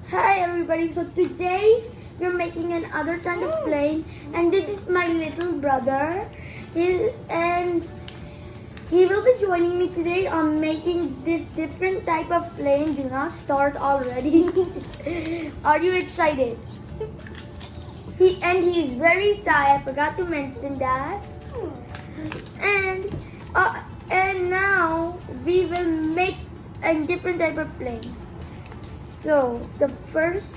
Hi everybody, so today we're making another kind of plane, and this is my little brother. He will be joining me today on making this different type of plane. Do not start already. Are you excited? He is very shy. I forgot to mention that. And now we will make a different type of plane. So the first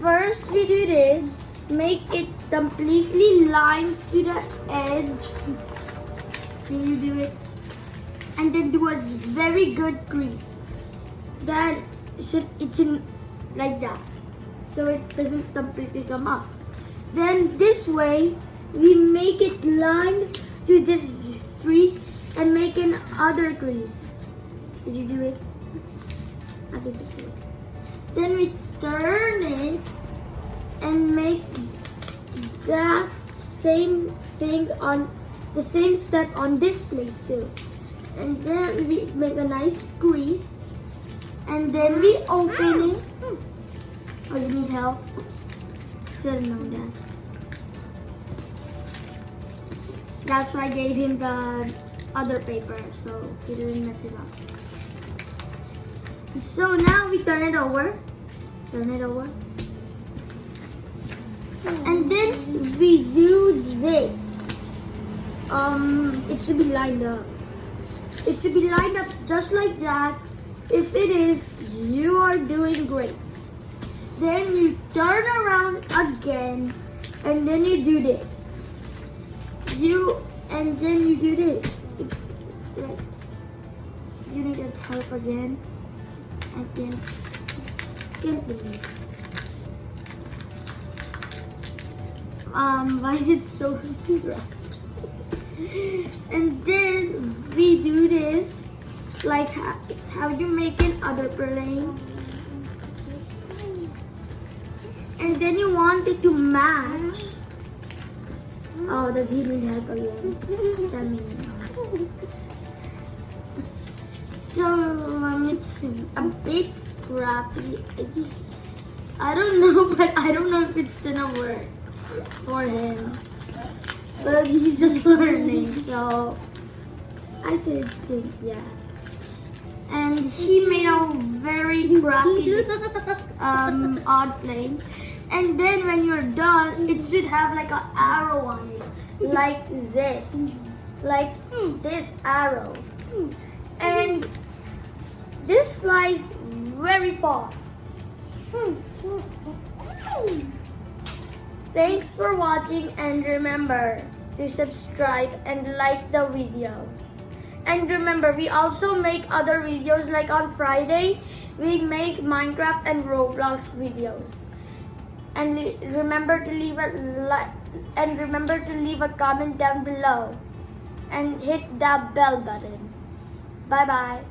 First we do this, make it completely lined to the edge. Can you do it? And then do a very good crease. Then it's in like that, so it doesn't completely come up. Then this way we make it lined to this crease and make an other crease. Did you do it? I did this way. Then we turn it and make that same thing on the same step on this place too. And then we make a nice crease. And then we open it. Oh, you need help? Should have known that. That's why I gave him the other paper, so he didn't mess it up. So now we turn it over. And then we do this. It should be lined up. It should be lined up just like that. If it is, you are doing great. Then you turn around again, and then you do this. And then you do this. It's like you need help again. I can't believe. Why is it so secret? And then we do this. Like how you make an other plane, and then you want it to match. Oh, does he need help again? Tell me. So it's a bit crappy. I don't know, but I don't know if it's gonna work for him. But he's just learning, so I should think, yeah. And he made a very crappy odd plane. And then when you're done, it should have like an arrow on it, like this, this arrow. And this flies very far. Thanks for watching, and remember to subscribe and like the video. And remember, we also make other videos, like on Friday, we make Minecraft and Roblox videos. And remember to leave a comment down below and hit that bell button. Bye bye.